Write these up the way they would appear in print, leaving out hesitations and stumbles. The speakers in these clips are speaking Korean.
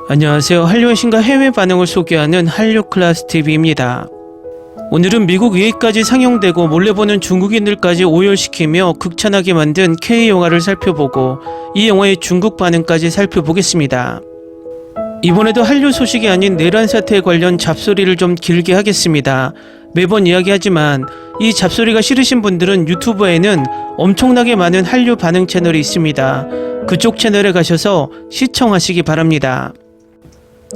안녕하세요. 한류의 신과 해외 반응을 소개하는 한류클래스TV입니다. 오늘은 미국 의회까지 상영되고 몰래보는 중국인들까지 오열시키며 극찬하게 만든 K영화를 살펴보고 이 영화의 중국 반응까지 살펴보겠습니다. 이번에도 한류 소식이 아닌 내란 사태에 관련 잡소리를 좀 길게 하겠습니다. 매번 이야기하지만 이 잡소리가 싫으신 분들은 유튜브에는 엄청나게 많은 한류 반응 채널이 있습니다. 그쪽 채널에 가셔서 시청하시기 바랍니다.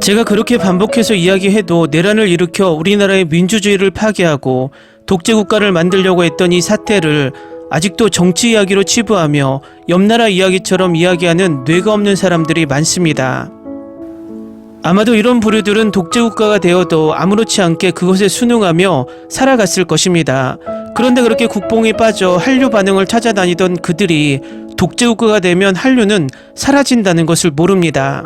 제가 그렇게 반복해서 이야기해도 내란을 일으켜 우리나라의 민주주의를 파괴하고 독재국가를 만들려고 했던 이 사태를 아직도 정치 이야기로 치부하며 옆나라 이야기처럼 이야기하는 뇌가 없는 사람들이 많습니다. 아마도 이런 부류들은 독재국가가 되어도 아무렇지 않게 그것에 순응하며 살아갔을 것입니다. 그런데 그렇게 국뽕에 빠져 한류 반응을 찾아다니던 그들이 독재국가가 되면 한류는 사라진다는 것을 모릅니다.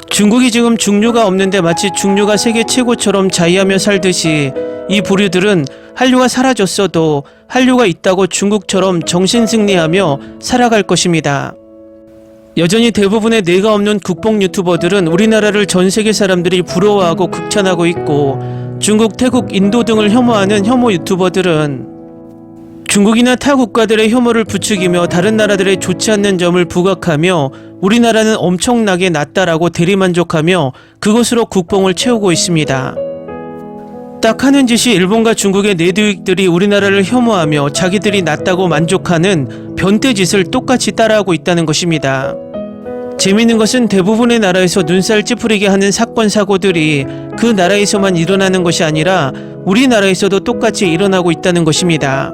중국이 지금 중류가 없는데 마치 중류가 세계 최고처럼 자위하며 살듯이 이 부류들은 한류가 사라졌어도 한류가 있다고 중국처럼 정신승리하며 살아갈 것입니다. 여전히 대부분의 뇌가 없는 국뽕 유튜버들은 우리나라를 전 세계 사람들이 부러워하고 극찬하고 있고 중국, 태국, 인도 등을 혐오하는 혐오 유튜버들은 중국이나 타 국가들의 혐오를 부추기며 다른 나라들의 좋지 않는 점을 부각하며 우리나라는 엄청나게 낫다라고 대리만족하며 그것으로 국뽕을 채우고 있습니다. 딱 하는 짓이 일본과 중국의 내두익들이 우리나라를 혐오하며 자기들이 낫다고 만족하는 변태짓을 똑같이 따라하고 있다는 것입니다. 재미있는 것은 대부분의 나라에서 눈살 찌푸리게 하는 사건 사고들이 그 나라에서만 일어나는 것이 아니라 우리나라에서도 똑같이 일어나고 있다는 것입니다.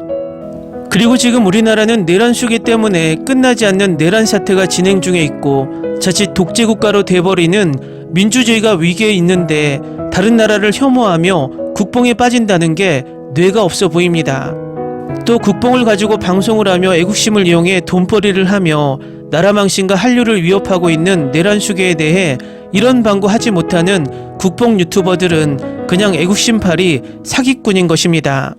그리고 지금 우리나라는 내란 수기 때문에 끝나지 않는 내란 사태가 진행 중에 있고 자칫 독재국가로 돼버리는 민주주의가 위기에 있는데 다른 나라를 혐오하며 국뽕에 빠진다는 게 뇌가 없어 보입니다. 또 국뽕을 가지고 방송을 하며 애국심을 이용해 돈벌이를 하며 나라 망신과 한류를 위협하고 있는 내란 수계에 대해 이런 방구하지 못하는 국뽕 유튜버들은 그냥 애국심팔이 사기꾼인 것입니다.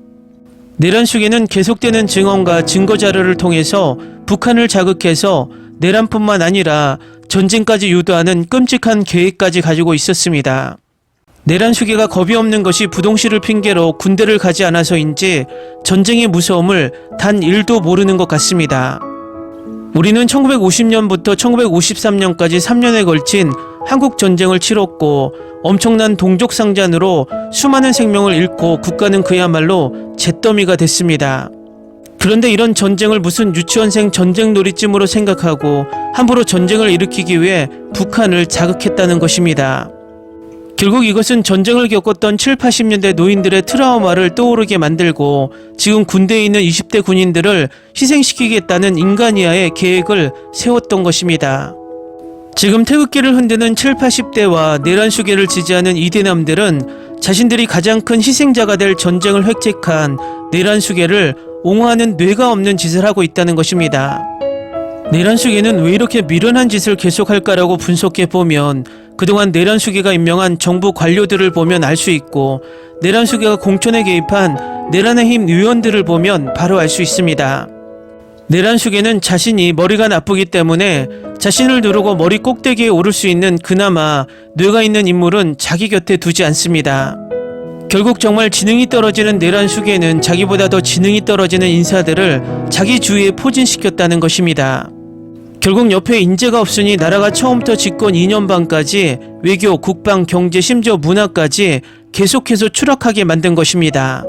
내란 수계는 계속되는 증언과 증거자료를 통해서 북한을 자극해서 내란뿐만 아니라 전쟁까지 유도하는 끔찍한 계획까지 가지고 있었습니다. 내란 수계가 겁이 없는 것이 부동실을 핑계로 군대를 가지 않아서인지 전쟁의 무서움을 단 1도 모르는 것 같습니다. 우리는 1950년부터 1953년까지 3년에 걸친 한국 전쟁을 치렀고 엄청난 동족상잔으로 수많은 생명을 잃고 국가는 그야말로 잿더미가 됐습니다. 그런데 이런 전쟁을 무슨 유치원생 전쟁놀이쯤으로 생각하고 함부로 전쟁을 일으키기 위해 북한을 자극했다는 것입니다. 결국 이것은 전쟁을 겪었던 7, 80년대 노인들의 트라우마를 떠오르게 만들고 지금 군대에 있는 20대 군인들을 희생시키겠다는 인간이하의 계획을 세웠던 것입니다. 지금 태극기를 흔드는 7, 80대와 내란 수계를 지지하는 이대남들은 자신들이 가장 큰 희생자가 될 전쟁을 획책한 내란 수계를 옹호하는 뇌가 없는 짓을 하고 있다는 것입니다. 내란 수계는 왜 이렇게 미련한 짓을 계속할까라고 분석해보면 그동안 내란 수계가 임명한 정부 관료들을 보면 알 수 있고 내란 수계가 공천에 개입한 내란의 힘 의원들을 보면 바로 알 수 있습니다. 내란 수계는 자신이 머리가 나쁘기 때문에 자신을 누르고 머리 꼭대기에 오를 수 있는 그나마 뇌가 있는 인물은 자기 곁에 두지 않습니다. 결국 정말 지능이 떨어지는 내란 수계는 자기보다 더 지능이 떨어지는 인사들을 자기 주위에 포진시켰다는 것입니다. 결국 옆에 인재가 없으니 나라가 처음부터 집권 2년 반까지 외교, 국방, 경제, 심지어 문화까지 계속해서 추락하게 만든 것입니다.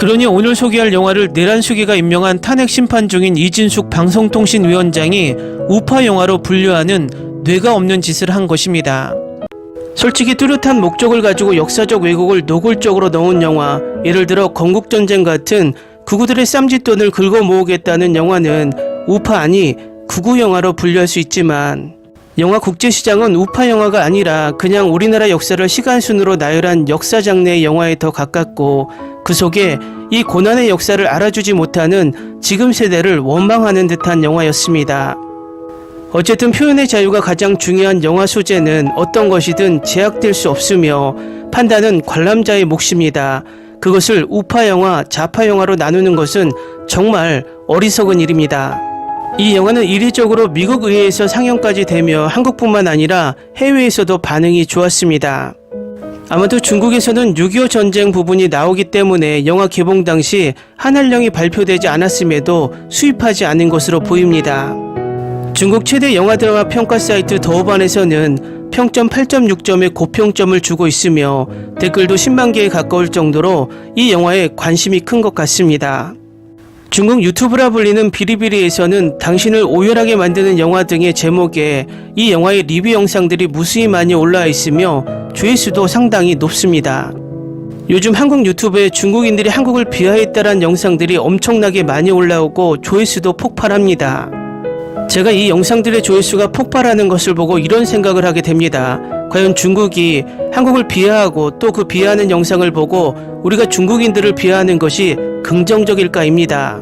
그러니 오늘 소개할 영화를 내란 수계가 임명한 탄핵 심판 중인 이진숙 방송통신위원장이 우파 영화로 분류하는 뇌가 없는 짓을 한 것입니다. 솔직히 뚜렷한 목적을 가지고 역사적 왜곡을 노골적으로 넣은 영화, 예를 들어 건국전쟁 같은 극우들의 쌈짓돈을 긁어 모으겠다는 영화는 우파 아니 극우 영화로 분류할 수 있지만 영화 국제시장은 우파 영화가 아니라 그냥 우리나라 역사를 시간순으로 나열한 역사장르의 영화에 더 가깝고 그 속에 이 고난의 역사를 알아주지 못하는 지금 세대를 원망하는 듯한 영화였습니다. 어쨌든 표현의 자유가 가장 중요한 영화 소재는 어떤 것이든 제약될 수 없으며 판단은 관람자의 몫입니다. 그것을 우파 영화, 좌파 영화로 나누는 것은 정말 어리석은 일입니다. 이 영화는 이례적으로 미국 의회에서 상영까지 되며 한국뿐만 아니라 해외에서도 반응이 좋았습니다. 아마도 중국에서는 6.25 전쟁 부분이 나오기 때문에 영화 개봉 당시 한할령이 발표되지 않았음에도 수입하지 않은 것으로 보입니다. 중국 최대 영화 드라마 평가 사이트 더우반에서는 평점 8.6점의 고평점을 주고 있으며 댓글도 10만 개에 가까울 정도로 이 영화에 관심이 큰 것 같습니다. 중국 유튜브라 불리는 비리비리에서는 당신을 오열하게 만드는 영화 등의 제목에 이 영화의 리뷰 영상들이 무수히 많이 올라와 있으며 조회수도 상당히 높습니다. 요즘 한국 유튜브에 중국인들이 한국을 비하했다는 영상들이 엄청나게 많이 올라오고 조회수도 폭발합니다. 제가 이 영상들의 조회수가 폭발하는 것을 보고 이런 생각을 하게 됩니다. 과연 중국이 한국을 비하하고 또 그 비하하는 영상을 보고 우리가 중국인들을 비하하는 것이 긍정적일까입니다.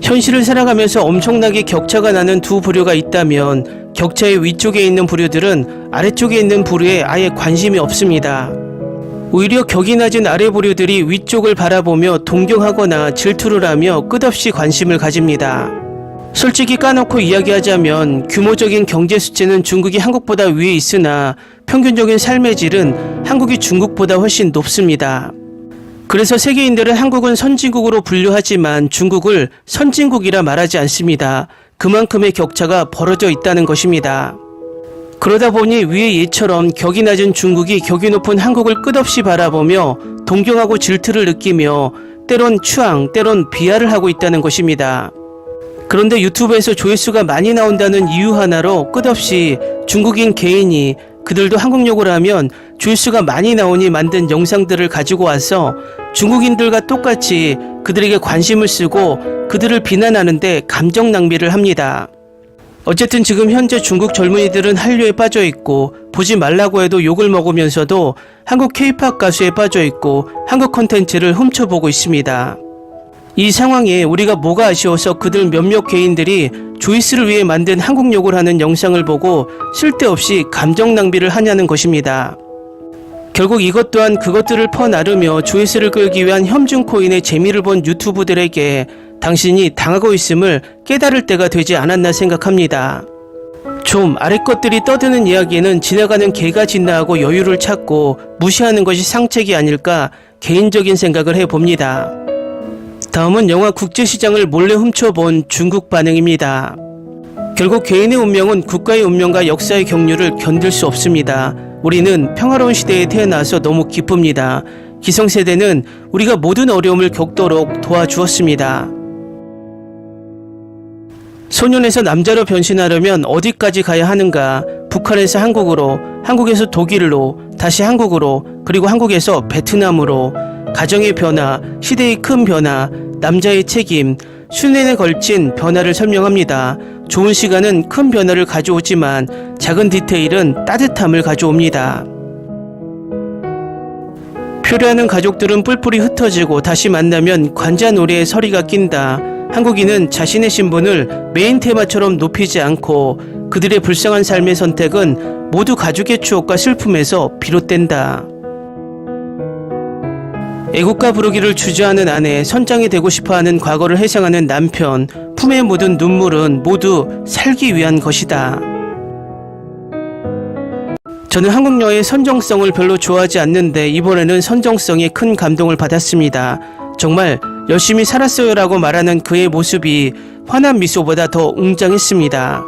현실을 살아가면서 엄청나게 격차가 나는 두 부류가 있다면 격차의 위쪽에 있는 부류들은 아래쪽에 있는 부류에 아예 관심이 없습니다. 오히려 격이 낮은 아래 부류들이 위쪽을 바라보며 동경하거나 질투를 하며 끝없이 관심을 가집니다. 솔직히 까놓고 이야기하자면 규모적인 경제 수치는 중국이 한국보다 위에 있으나 평균적인 삶의 질은 한국이 중국보다 훨씬 높습니다. 그래서 세계인들은 한국은 선진국으로 분류하지만 중국을 선진국이라 말하지 않습니다. 그만큼의 격차가 벌어져 있다는 것입니다. 그러다 보니 위의 예처럼 격이 낮은 중국이 격이 높은 한국을 끝없이 바라보며 동경하고 질투를 느끼며 때론 추앙, 때론 비하를 하고 있다는 것입니다. 그런데 유튜브에서 조회수가 많이 나온다는 이유 하나로 끝없이 중국인 개인이 그들도 한국욕을 하면 조회수가 많이 나오니 만든 영상들을 가지고 와서 중국인들과 똑같이 그들에게 관심을 쓰고 그들을 비난하는데 감정 낭비를 합니다. 어쨌든 지금 현재 중국 젊은이들은 한류에 빠져 있고 보지 말라고 해도 욕을 먹으면서도 한국 K-팝 가수에 빠져 있고 한국 콘텐츠를 훔쳐보고 있습니다. 이 상황에 우리가 뭐가 아쉬워서 그들 몇몇 개인들이 조회수를 위해 만든 한국욕을 하는 영상을 보고 쓸데없이 감정 낭비를 하냐는 것입니다. 결국 이것 또한 그것들을 퍼나르며 조회수를 끌기 위한 혐중 코인의 재미를 본 유튜브들에게 당신이 당하고 있음을 깨달을 때가 되지 않았나 생각합니다. 좀 아래 것들이 떠드는 이야기에는 지나가는 개가 진나하고 여유를 찾고 무시하는 것이 상책이 아닐까 개인적인 생각을 해봅니다. 다음은 영화 국제시장을 몰래 훔쳐본 중국 반응입니다. 결국 개인의 운명은 국가의 운명과 역사의 경륜을 견딜 수 없습니다. 우리는 평화로운 시대에 태어나서 너무 기쁩니다. 기성세대는 우리가 모든 어려움을 겪도록 도와주었습니다. 소년에서 남자로 변신하려면 어디까지 가야 하는가? 북한에서 한국으로, 한국에서 독일로, 다시 한국으로, 그리고 한국에서 베트남으로. 가정의 변화, 시대의 큰 변화, 남자의 책임, 수년에 걸친 변화를 설명합니다. 좋은 시간은 큰 변화를 가져오지만 작은 디테일은 따뜻함을 가져옵니다. 표류하는 가족들은 뿔뿔이 흩어지고 다시 만나면 관자놀이에 서리가 낀다. 한국인은 자신의 신분을 메인 테마처럼 높이지 않고 그들의 불쌍한 삶의 선택은 모두 가족의 추억과 슬픔에서 비롯된다. 애국가 부르기를 주저하는 아내, 선장이 되고 싶어하는 과거를 회상하는 남편, 품에 묻은 눈물은 모두 살기 위한 것이다. 저는 한국 영화의 선정성을 별로 좋아하지 않는데 이번에는 선정성에 큰 감동을 받았습니다. 정말 열심히 살았어요 라고 말하는 그의 모습이 환한 미소보다 더 웅장했습니다.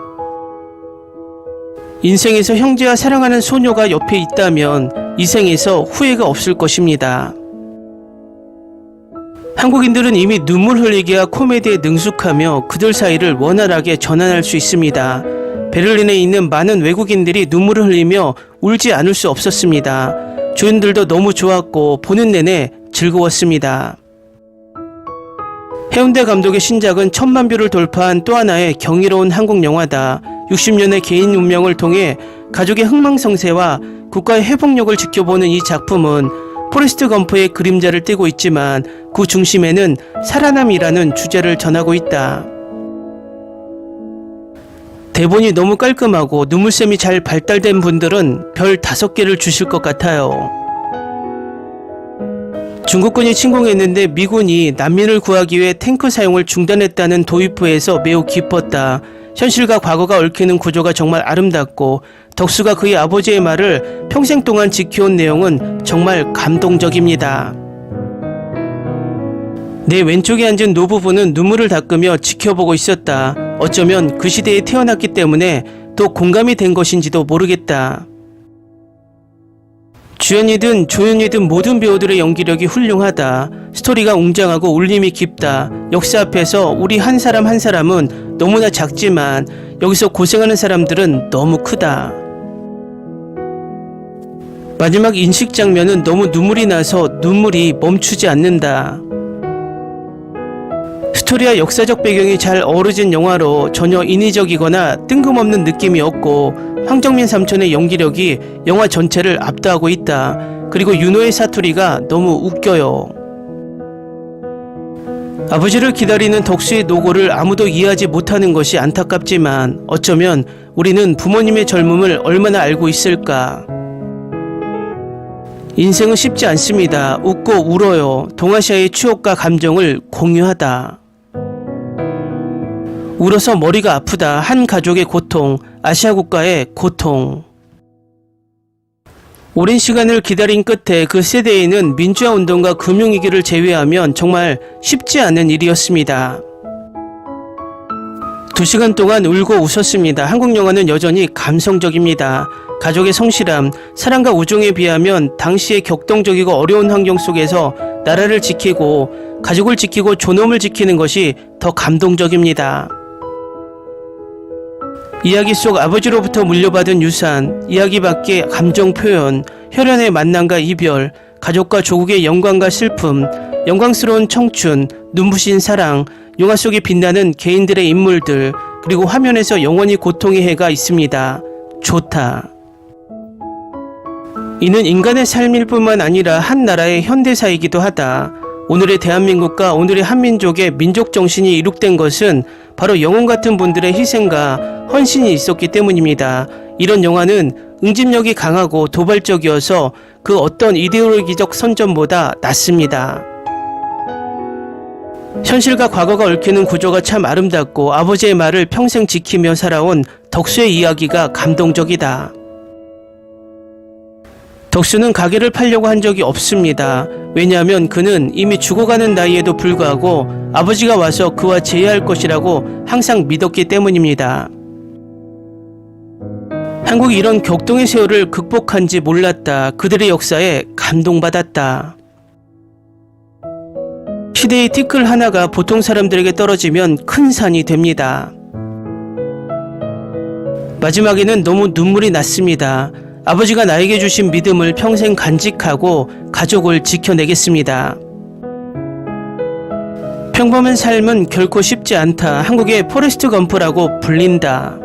인생에서 형제와 사랑하는 소녀가 옆에 있다면 이 생에서 후회가 없을 것입니다. 한국인들은 이미 눈물 흘리기와 코미디에 능숙하며 그들 사이를 원활하게 전환할 수 있습니다. 베를린에 있는 많은 외국인들이 눈물을 흘리며 울지 않을 수 없었습니다. 조연들도 너무 좋았고 보는 내내 즐거웠습니다. 해운대 감독의 신작은 1000만 뷰를 돌파한 또 하나의 경이로운 한국 영화다. 60년의 개인 운명을 통해 가족의 흥망성쇠와 국가의 회복력을 지켜보는 이 작품은 포레스트 검프의 그림자를 띠고 있지만 그 중심에는 살아남이라는 주제를 전하고 있다. 대본이 너무 깔끔하고 눈물샘이 잘 발달된 분들은 별 5개를 주실 것 같아요. 중국군이 침공했는데 미군이 난민을 구하기 위해 탱크 사용을 중단했다는 도입부에서 매우 기뻤다. 현실과 과거가 얽히는 구조가 정말 아름답고 덕수가 그의 아버지의 말을 평생 동안 지켜온 내용은 정말 감동적입니다. 내 왼쪽에 앉은 노부부는 눈물을 닦으며 지켜보고 있었다. 어쩌면 그 시대에 태어났기 때문에 또 공감이 된 것인지도 모르겠다. 주연이든 조연이든 모든 배우들의 연기력이 훌륭하다. 스토리가 웅장하고 울림이 깊다. 역사 앞에서 우리 한 사람 한 사람은 너무나 작지만 여기서 고생하는 사람들은 너무 크다. 마지막 인식 장면은 너무 눈물이 나서 눈물이 멈추지 않는다. 스토리와 역사적 배경이 잘 어우러진 영화로 전혀 인위적이거나 뜬금없는 느낌이 없고 황정민 삼촌의 연기력이 영화 전체를 압도하고 있다. 그리고 윤호의 사투리가 너무 웃겨요. 아버지를 기다리는 덕수의 노고를 아무도 이해하지 못하는 것이 안타깝지만 어쩌면 우리는 부모님의 젊음을 얼마나 알고 있을까. 인생은 쉽지 않습니다. 웃고 울어요. 동아시아의 추억과 감정을 공유하다. 울어서 머리가 아프다. 한 가족의 고통, 아시아 국가의 고통. 오랜 시간을 기다린 끝에 그 세대에는 민주화 운동과 금융위기를 제외하면 정말 쉽지 않은 일이었습니다. 2시간 동안 울고 웃었습니다. 한국 영화는 여전히 감성적입니다. 가족의 성실함, 사랑과 우정에 비하면 당시의 격동적이고 어려운 환경 속에서 나라를 지키고 가족을 지키고 존엄을 지키는 것이 더 감동적입니다. 이야기 속 아버지로부터 물려받은 유산, 이야기 밖의 감정 표현, 혈연의 만남과 이별, 가족과 조국의 영광과 슬픔, 영광스러운 청춘, 눈부신 사랑, 영화 속에 빛나는 개인들의 인물들, 그리고 화면에서 영원히 고통의 해가 있습니다. 좋다. 이는 인간의 삶일 뿐만 아니라 한 나라의 현대사이기도 하다. 오늘의 대한민국과 오늘의 한민족의 민족 정신이 이룩된 것은 바로 영웅 같은 분들의 희생과 헌신이 있었기 때문입니다. 이런 영화는 응집력이 강하고 도발적이어서 그 어떤 이데올로기적 선전보다 낫습니다. 현실과 과거가 얽히는 구조가 참 아름답고 아버지의 말을 평생 지키며 살아온 덕수의 이야기가 감동적이다. 덕수는 가게를 팔려고 한 적이 없습니다. 왜냐하면 그는 이미 죽어가는 나이에도 불구하고 아버지가 와서 그와 재회할 것이라고 항상 믿었기 때문입니다. 한국이 이런 격동의 세월을 극복한지 몰랐다. 그들의 역사에 감동받았다. 시대의 티끌 하나가 보통 사람들에게 떨어지면 큰 산이 됩니다. 마지막에는 너무 눈물이 났습니다. 아버지가 나에게 주신 믿음을 평생 간직하고 가족을 지켜내겠습니다. 평범한 삶은 결코 쉽지 않다. 한국의 포레스트 검프라고 불린다.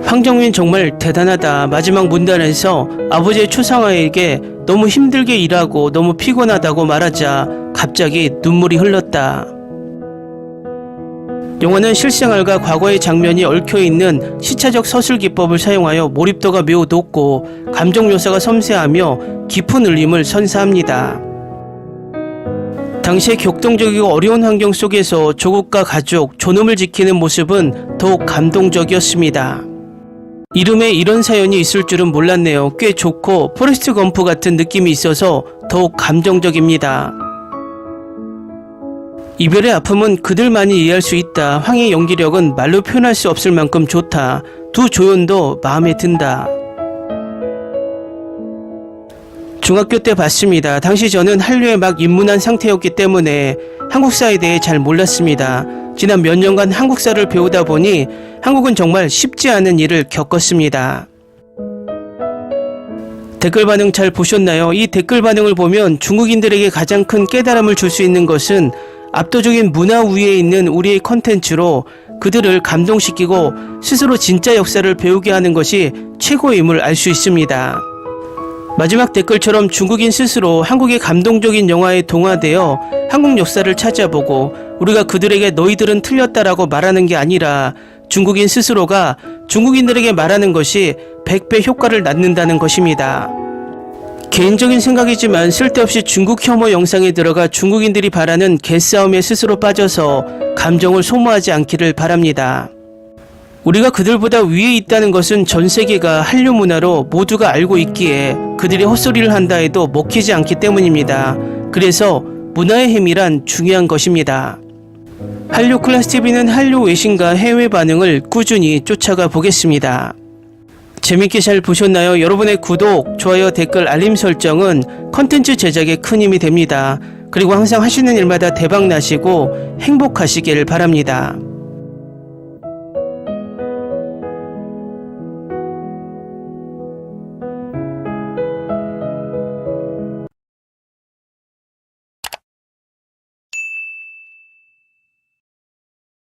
황정민 정말 대단하다. 마지막 문단에서 아버지의 초상화에게 너무 힘들게 일하고 너무 피곤하다고 말하자 갑자기 눈물이 흘렀다. 영화는 실생활과 과거의 장면이 얽혀있는 시차적 서술 기법을 사용하여 몰입도가 매우 높고 감정 묘사가 섬세하며 깊은 울림을 선사합니다. 당시의 격동적이고 어려운 환경 속에서 조국과 가족, 존엄을 지키는 모습은 더욱 감동적이었습니다. 이름에 이런 사연이 있을 줄은 몰랐네요. 꽤 좋고 포레스트 검프 같은 느낌이 있어서 더욱 감정적입니다. 이별의 아픔은 그들만이 이해할 수 있다. 황의 연기력은 말로 표현할 수 없을 만큼 좋다. 두 조연도 마음에 든다. 중학교 때 봤습니다. 당시 저는 한류에 막 입문한 상태였기 때문에 한국사에 대해 잘 몰랐습니다. 지난 몇 년간 한국사를 배우다 보니 한국은 정말 쉽지 않은 일을 겪었습니다. 댓글 반응 잘 보셨나요? 이 댓글 반응을 보면 중국인들에게 가장 큰 깨달음을 줄 수 있는 것은 압도적인 문화 우위에 있는 우리의 컨텐츠로 그들을 감동시키고 스스로 진짜 역사를 배우게 하는 것이 최고임을 알 수 있습니다. 마지막 댓글처럼 중국인 스스로 한국의 감동적인 영화에 동화되어 한국 역사를 찾아보고 우리가 그들에게 너희들은 틀렸다라고 말하는 게 아니라 중국인 스스로가 중국인들에게 말하는 것이 100배 효과를 낳는다는 것입니다. 개인적인 생각이지만 쓸데없이 중국 혐오 영상에 들어가 중국인들이 바라는 개싸움에 스스로 빠져서 감정을 소모하지 않기를 바랍니다. 우리가 그들보다 위에 있다는 것은 전 세계가 한류 문화로 모두가 알고 있기에 그들이 헛소리를 한다 해도 먹히지 않기 때문입니다. 그래서 문화의 힘이란 중요한 것입니다. 한류 클래스TV는 한류 외신과 해외 반응을 꾸준히 쫓아가 보겠습니다. 재밌게 잘 보셨나요? 여러분의 구독, 좋아요, 댓글, 알림 설정은 컨텐츠 제작에 큰 힘이 됩니다. 그리고 항상 하시는 일마다 대박 나시고 행복하시길 바랍니다.